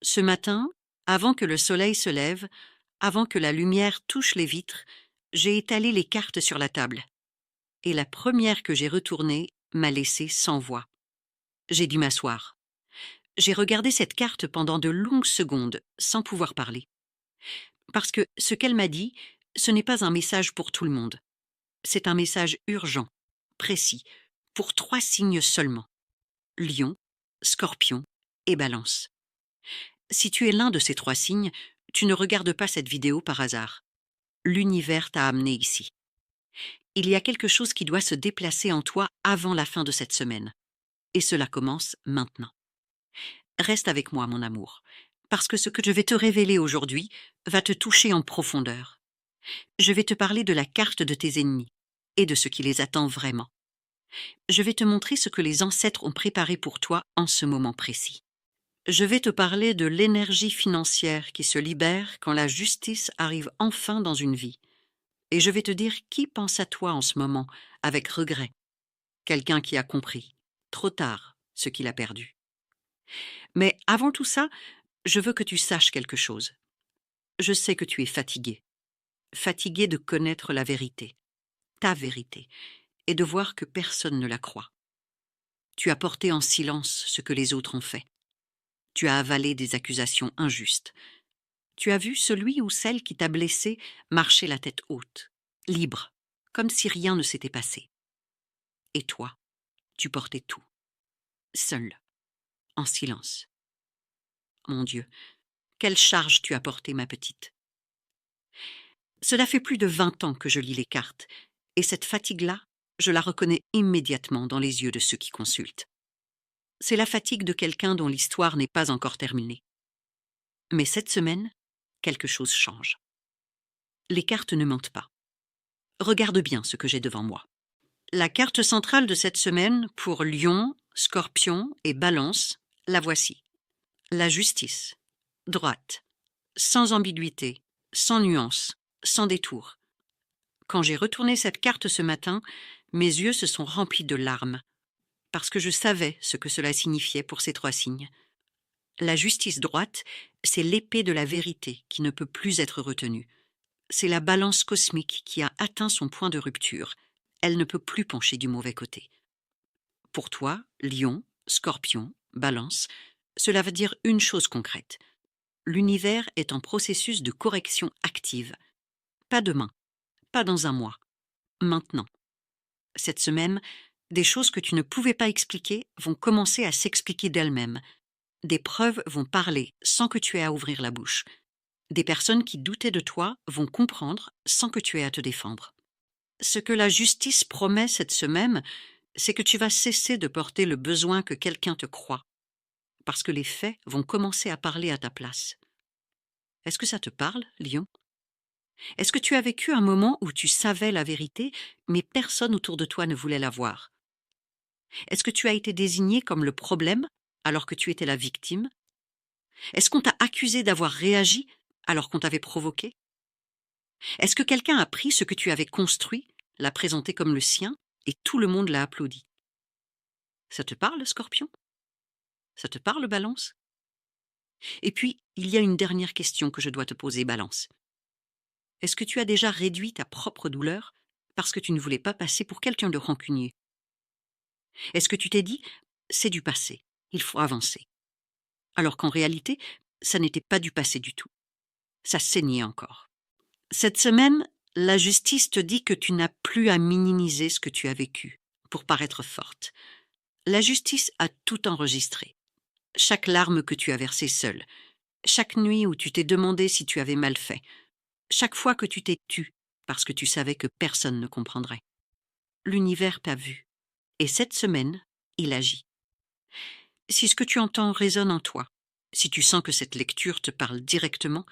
Ce matin, avant que le soleil se lève, avant que la lumière touche les vitres, j'ai étalé les cartes sur la table. Et la première que j'ai retournée m'a laissé sans voix. J'ai dû m'asseoir. J'ai regardé cette carte pendant de longues secondes, sans pouvoir parler. Parce que ce qu'elle m'a dit, ce n'est pas un message pour tout le monde. C'est un message urgent, précis, pour 3 signes seulement. Lion, Scorpion et Balance. Si tu es l'un de ces 3 signes, tu ne regardes pas cette vidéo par hasard. L'univers t'a amené ici. Il y a quelque chose qui doit se déplacer en toi avant la fin de cette semaine. Et cela commence maintenant. Reste avec moi, mon amour, parce que ce que je vais te révéler aujourd'hui va te toucher en profondeur. Je vais te parler de la carte de tes ennemis et de ce qui les attend vraiment. Je vais te montrer ce que les ancêtres ont préparé pour toi en ce moment précis. Je vais te parler de l'énergie financière qui se libère quand la justice arrive enfin dans une vie. Et je vais te dire qui pense à toi en ce moment, avec regret. Quelqu'un qui a compris, trop tard, ce qu'il a perdu. Mais avant tout ça, je veux que tu saches quelque chose. Je sais que tu es fatigué. Fatigué de connaître la vérité, ta vérité, et de voir que personne ne la croit. Tu as porté en silence ce que les autres ont fait. Tu as avalé des accusations injustes. Tu as vu celui ou celle qui t'a blessé marcher la tête haute, libre, comme si rien ne s'était passé. Et toi, tu portais tout, seul, en silence. Mon Dieu, quelle charge tu as portée, ma petite. Cela fait plus de 20 ans que je lis les cartes, et cette fatigue-là, je la reconnais immédiatement dans les yeux de ceux qui consultent. C'est la fatigue de quelqu'un dont l'histoire n'est pas encore terminée. Mais cette semaine, quelque chose change. Les cartes ne mentent pas. Regarde bien ce que j'ai devant moi. La carte centrale de cette semaine pour Lion, Scorpion et Balance, la voici. La justice, droite, sans ambiguïté, sans nuance, sans détour. Quand j'ai retourné cette carte ce matin, mes yeux se sont remplis de larmes, parce que je savais ce que cela signifiait pour ces 3 signes. La justice droite, c'est l'épée de la vérité qui ne peut plus être retenue. C'est la balance cosmique qui a atteint son point de rupture. Elle ne peut plus pencher du mauvais côté. Pour toi, Lion, Scorpion, Balance, cela veut dire une chose concrète. L'univers est en processus de correction active. Pas demain, pas dans un mois, maintenant. Cette semaine, des choses que tu ne pouvais pas expliquer vont commencer à s'expliquer d'elles-mêmes. Des preuves vont parler sans que tu aies à ouvrir la bouche. Des personnes qui doutaient de toi vont comprendre sans que tu aies à te défendre. Ce que la justice promet cette semaine, c'est que tu vas cesser de porter le besoin que quelqu'un te croie, parce que les faits vont commencer à parler à ta place. Est-ce que ça te parle, Lion? Est-ce que tu as vécu un moment où tu savais la vérité, mais personne autour de toi ne voulait la voir? Est-ce que tu as été désigné comme le problème alors que tu étais la victime? Est-ce qu'on t'a accusé d'avoir réagi alors qu'on t'avait provoqué? Est-ce que quelqu'un a pris ce que tu avais construit, l'a présenté comme le sien, et tout le monde l'a applaudi? Ça te parle, Scorpion? Ça te parle, Balance? Et puis, il y a une dernière question que je dois te poser, Balance. Est-ce que tu as déjà réduit ta propre douleur parce que tu ne voulais pas passer pour quelqu'un de rancunier? Est-ce que tu t'es dit, c'est du passé, il faut avancer, alors qu'en réalité, ça n'était pas du passé du tout. Ça saignait encore. Cette semaine, la justice te dit que tu n'as plus à minimiser ce que tu as vécu pour paraître forte. La justice a tout enregistré. Chaque larme que tu as versée seule, chaque nuit où tu t'es demandé si tu avais mal fait, chaque fois que tu t'es tue parce que tu savais que personne ne comprendrait. L'univers t'a vu, et cette semaine, il agit. Si ce que tu entends résonne en toi, si tu sens que cette lecture te parle directement,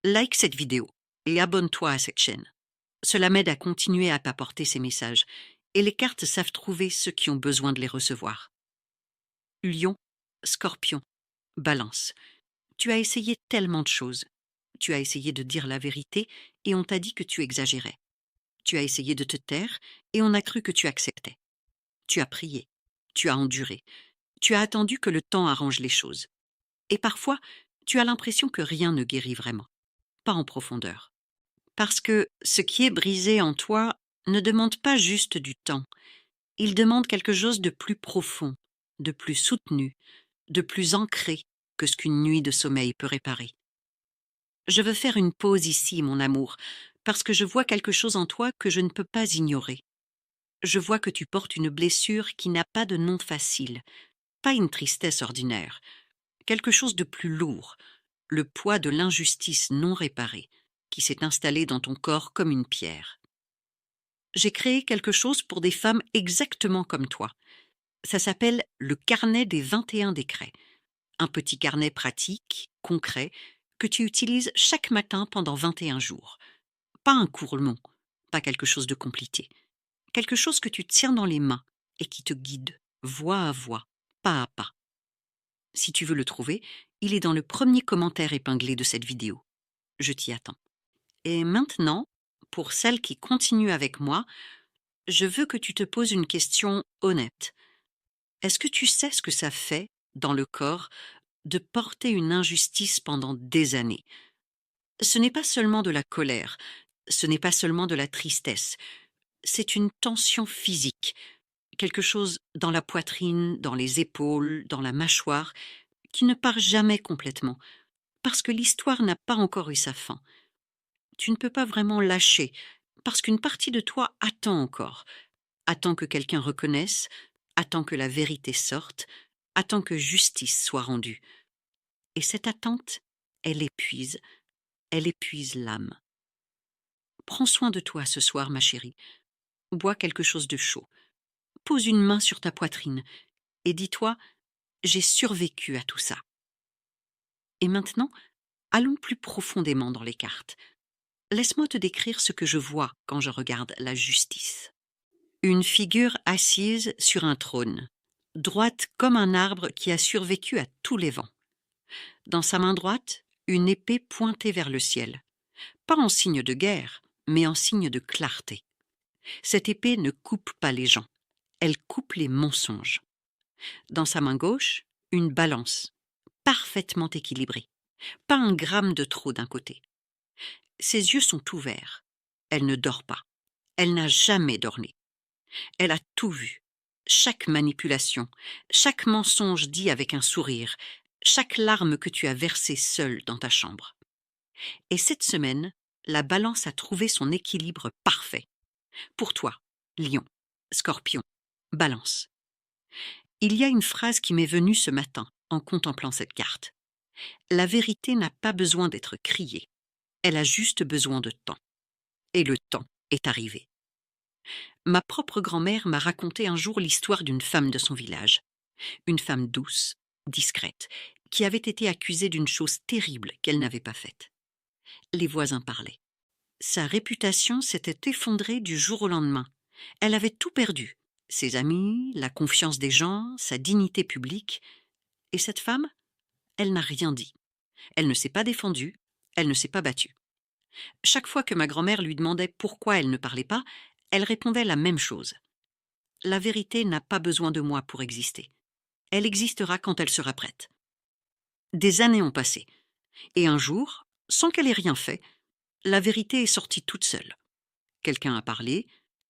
like cette vidéo et abonne-toi à cette chaîne. Cela m'aide à continuer à t'apporter ces messages, et les cartes savent trouver ceux qui ont besoin de les recevoir. Lion, Scorpion, Balance. Tu as essayé tellement de choses. Tu as essayé de dire la vérité et on t'a dit que tu exagérais. Tu as essayé de te taire et on a cru que tu acceptais. Tu as prié. Tu as enduré. Tu as attendu que le temps arrange les choses. Et parfois, Tu as l'impression que rien ne guérit vraiment, pas en profondeur. Parce que ce qui est brisé en toi ne demande pas juste du temps, il demande quelque chose de plus profond, de plus soutenu, de plus ancré que ce qu'une nuit de sommeil peut réparer. Je veux faire une pause ici, mon amour, parce que je vois quelque chose en toi que je ne peux pas ignorer. Je vois que tu portes une blessure qui n'a pas de nom facile, pas une tristesse ordinaire, quelque chose de plus lourd, le poids de l'injustice non réparée, qui s'est installé dans ton corps comme une pierre. J'ai créé quelque chose pour des femmes exactement comme toi. Ça s'appelle le carnet des 21 décrets, un petit carnet pratique, concret, que tu utilises chaque matin pendant 21 jours. Pas un court long, pas quelque chose de compliqué. Quelque chose que tu tiens dans les mains et qui te guide, voix à voix, pas à pas. Si tu veux le trouver, il est dans le premier commentaire épinglé de cette vidéo. Je t'y attends. Et maintenant, pour celle qui continue avec moi, je veux que tu te poses une question honnête. Est-ce que tu sais ce que ça fait, dans le corps, de porter une injustice pendant des années? Ce n'est pas seulement de la colère, ce n'est pas seulement de la tristesse, c'est une tension physique, quelque chose dans la poitrine, dans les épaules, dans la mâchoire, qui ne part jamais complètement, parce que l'histoire n'a pas encore eu sa fin. Tu ne peux pas vraiment lâcher, parce qu'une partie de toi attend encore, attend que quelqu'un reconnaisse, attend que la vérité sorte, attend que justice soit rendue. Et cette attente, elle épuise l'âme. Prends soin de toi ce soir, ma chérie. Bois quelque chose de chaud. Pose une main sur ta poitrine et dis-toi, j'ai survécu à tout ça. Et maintenant, allons plus profondément dans les cartes. Laisse-moi te décrire ce que je vois quand je regarde la justice. Une figure assise sur un trône, droite comme un arbre qui a survécu à tous les vents. Dans sa main droite, une épée pointée vers le ciel. Pas en signe de guerre, mais en signe de clarté. Cette épée ne coupe pas les gens, elle coupe les mensonges. Dans sa main gauche, une balance, parfaitement équilibrée. Pas un gramme de trop d'un côté. Ses yeux sont ouverts. Elle ne dort pas. Elle n'a jamais dormi. Elle a tout vu. Chaque manipulation, chaque mensonge dit avec un sourire, chaque larme que tu as versée seule dans ta chambre. Et cette semaine, la balance a trouvé son équilibre parfait. Pour toi, Lion, Scorpion, Balance. Il y a une phrase qui m'est venue ce matin en contemplant cette carte. La vérité n'a pas besoin d'être criée. Elle a juste besoin de temps. Et le temps est arrivé. Ma propre grand-mère m'a raconté un jour l'histoire d'une femme de son village. Une femme douce, discrète, qui avait été accusée d'une chose terrible qu'elle n'avait pas faite. Les voisins parlaient. Sa réputation s'était effondrée du jour au lendemain. Elle avait tout perdu. Ses amis, la confiance des gens, sa dignité publique. Et cette femme, elle n'a rien dit. Elle ne s'est pas défendue, elle ne s'est pas battue. Chaque fois que ma grand-mère lui demandait pourquoi elle ne parlait pas, elle répondait la même chose. La vérité n'a pas besoin de moi pour exister. Elle existera quand elle sera prête. Des années ont passé, et un jour, sans qu'elle ait rien fait, la vérité est sortie toute seule. Quelqu'un a parlé,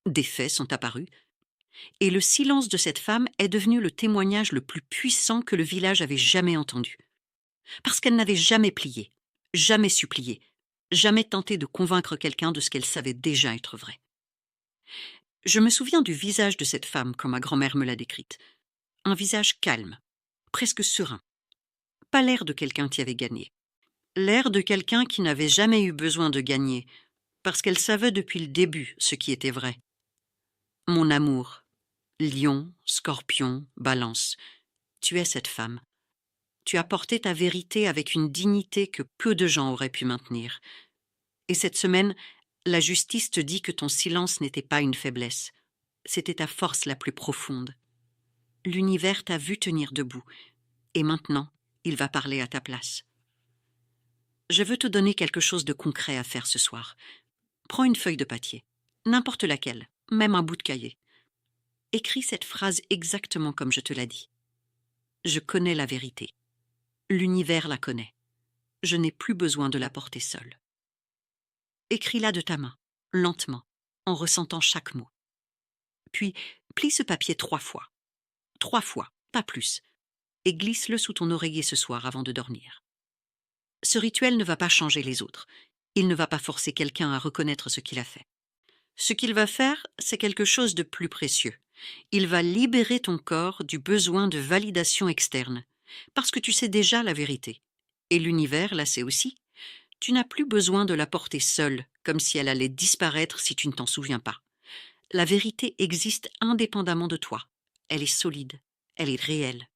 des faits sont apparus, et le silence de cette femme est devenu le témoignage le plus puissant que le village avait jamais entendu. Parce qu'elle n'avait jamais plié, jamais supplié, jamais tenté de convaincre quelqu'un de ce qu'elle savait déjà être vrai. Je me souviens du visage de cette femme quand ma grand-mère me l'a décrite. Un visage calme, presque serein. Pas l'air de quelqu'un qui avait gagné. L'air de quelqu'un qui n'avait jamais eu besoin de gagner, parce qu'elle savait depuis le début ce qui était vrai. Mon amour, Lion, Scorpion, Balance, tu es cette femme. Tu as porté ta vérité avec une dignité que peu de gens auraient pu maintenir. Et cette semaine, la justice te dit que ton silence n'était pas une faiblesse, c'était ta force la plus profonde. L'univers t'a vu tenir debout, et maintenant, il va parler à ta place. Je veux te donner quelque chose de concret à faire ce soir. Prends une feuille de papier, n'importe laquelle, même un bout de cahier. Écris cette phrase exactement comme je te l'ai dit. Je connais la vérité. L'univers la connaît. Je n'ai plus besoin de la porter seule. Écris-la de ta main, lentement, en ressentant chaque mot. Puis, plie ce papier 3 fois. 3 fois, pas plus, et glisse-le sous ton oreiller ce soir avant de dormir. Ce rituel ne va pas changer les autres. Il ne va pas forcer quelqu'un à reconnaître ce qu'il a fait. Ce qu'il va faire, c'est quelque chose de plus précieux. Il va libérer ton corps du besoin de validation externe, parce que tu sais déjà la vérité. Et l'univers la sait aussi. Tu n'as plus besoin de la porter seule, comme si elle allait disparaître si tu ne t'en souviens pas. La vérité existe indépendamment de toi. Elle est solide, elle est réelle.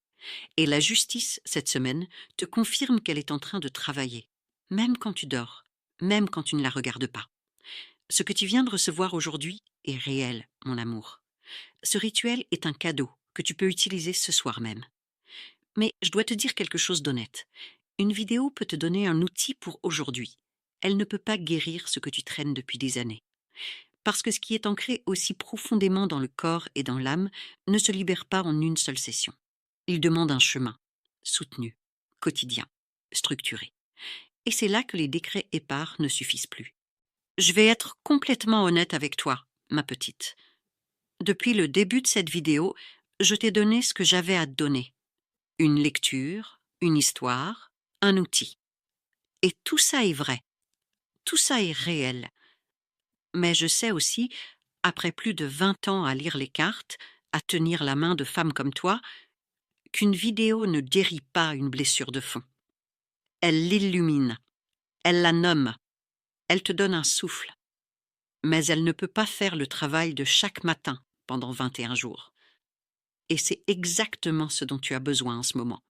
Et la justice, cette semaine, te confirme qu'elle est en train de travailler, même quand tu dors, même quand tu ne la regardes pas. Ce que tu viens de recevoir aujourd'hui est réel, mon amour. Ce rituel est un cadeau que tu peux utiliser ce soir même. Mais je dois te dire quelque chose d'honnête. Une vidéo peut te donner un outil pour aujourd'hui. Elle ne peut pas guérir ce que tu traînes depuis des années. Parce que ce qui est ancré aussi profondément dans le corps et dans l'âme ne se libère pas en une seule session. Il demande un chemin, soutenu, quotidien, structuré. Et c'est là que les décrets épars ne suffisent plus. Je vais être complètement honnête avec toi, ma petite. Depuis le début de cette vidéo, je t'ai donné ce que j'avais à te donner. Une lecture, une histoire, un outil. Et tout ça est vrai. Tout ça est réel. Mais je sais aussi, après plus de 20 ans à lire les cartes, à tenir la main de femmes comme toi, qu'une vidéo ne guérit pas une blessure de fond. Elle l'illumine, elle la nomme, elle te donne un souffle. Mais elle ne peut pas faire le travail de chaque matin pendant 21 jours. Et c'est exactement ce dont tu as besoin en ce moment.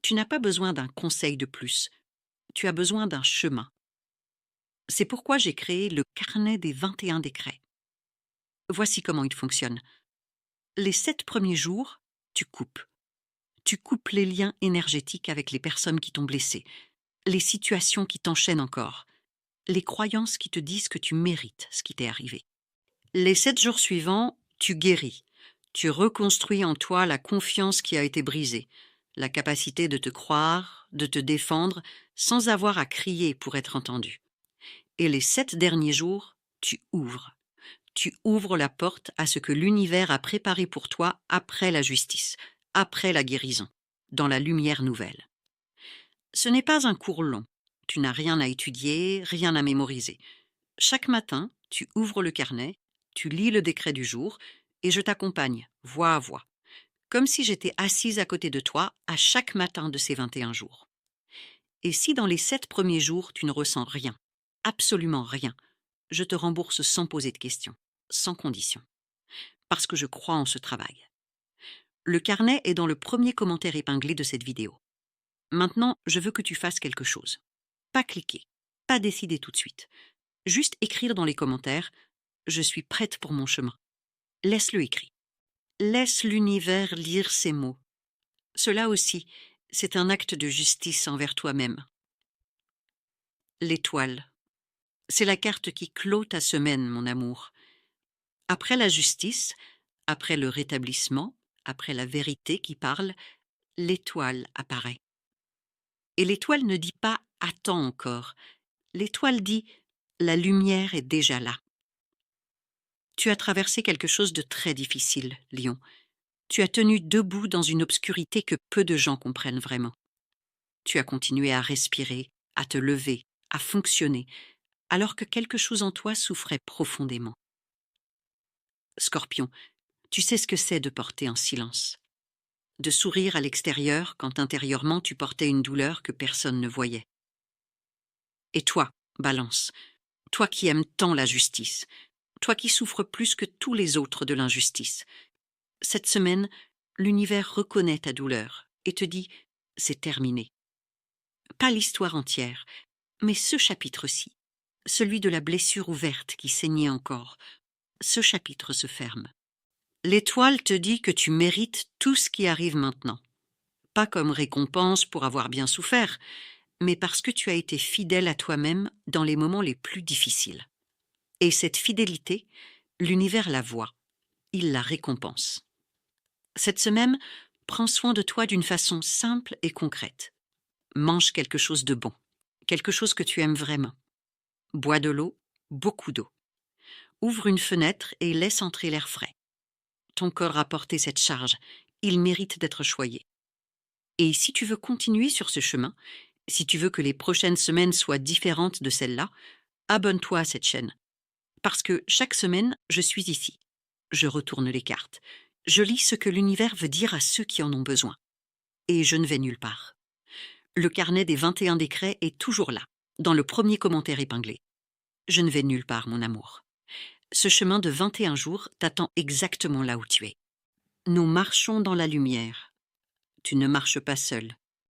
Tu n'as pas besoin d'un conseil de plus, tu as besoin d'un chemin. C'est pourquoi j'ai créé le carnet des 21 décrets. Voici comment il fonctionne. Les 7 premiers jours, tu coupes. Tu coupes les liens énergétiques avec les personnes qui t'ont blessé, les situations qui t'enchaînent encore, les croyances qui te disent que tu mérites ce qui t'est arrivé. Les 7 jours suivants, tu guéris. Tu reconstruis en toi la confiance qui a été brisée, la capacité de te croire, de te défendre, sans avoir à crier pour être entendu. Et les 7 derniers jours, tu ouvres. Tu ouvres la porte à ce que l'univers a préparé pour toi après la justice, après la guérison, dans la lumière nouvelle. Ce n'est pas un cours long. Tu n'as rien à étudier, rien à mémoriser. Chaque matin, tu ouvres le carnet, tu lis le décret du jour, et je t'accompagne, voix à voix, comme si j'étais assise à côté de toi à chaque matin de ces 21 jours. Et si dans les 7 premiers jours, tu ne ressens rien, absolument rien, je te rembourse sans poser de questions, sans condition, parce que je crois en ce travail. Le carnet est dans le premier commentaire épinglé de cette vidéo. Maintenant, je veux que tu fasses quelque chose. Pas cliquer, pas décider tout de suite. Juste écrire dans les commentaires « Je suis prête pour mon chemin ». Laisse-le écrit. Laisse l'univers lire ces mots. Cela aussi, c'est un acte de justice envers toi-même. L'étoile. C'est la carte qui clôt ta semaine, mon amour. Après la justice, après le rétablissement, après la vérité qui parle, l'étoile apparaît. Et l'étoile ne dit pas « attends encore ». L'étoile dit « la lumière est déjà là ». Tu as traversé quelque chose de très difficile, Lion. Tu as tenu debout dans une obscurité que peu de gens comprennent vraiment. Tu as continué à respirer, à te lever, à fonctionner, alors que quelque chose en toi souffrait profondément. Scorpion, tu sais ce que c'est de porter en silence. De sourire à l'extérieur quand intérieurement tu portais une douleur que personne ne voyait. Et toi, Balance, toi qui aimes tant la justice, toi qui souffres plus que tous les autres de l'injustice, cette semaine, l'univers reconnaît ta douleur et te dit « c'est terminé ». Pas l'histoire entière, mais ce chapitre-ci, celui de la blessure ouverte qui saignait encore, ce chapitre se ferme. L'étoile te dit que tu mérites tout ce qui arrive maintenant. Pas comme récompense pour avoir bien souffert, mais parce que tu as été fidèle à toi-même dans les moments les plus difficiles. Et cette fidélité, l'univers la voit, il la récompense. Cette semaine, prends soin de toi d'une façon simple et concrète. Mange quelque chose de bon, quelque chose que tu aimes vraiment. Bois de l'eau, beaucoup d'eau. Ouvre une fenêtre et laisse entrer l'air frais. Ton corps a porté cette charge, il mérite d'être choyé. Et si tu veux continuer sur ce chemin, si tu veux que les prochaines semaines soient différentes de celles-là, abonne-toi à cette chaîne. Parce que chaque semaine, je suis ici. Je retourne les cartes. Je lis ce que l'univers veut dire à ceux qui en ont besoin. Et je ne vais nulle part. Le carnet des 21 décrets est toujours là, dans le premier commentaire épinglé. Je ne vais nulle part, mon amour. Ce chemin de 21 jours t'attend exactement là où tu es. Nous marchons dans la lumière. Tu ne marches pas seul.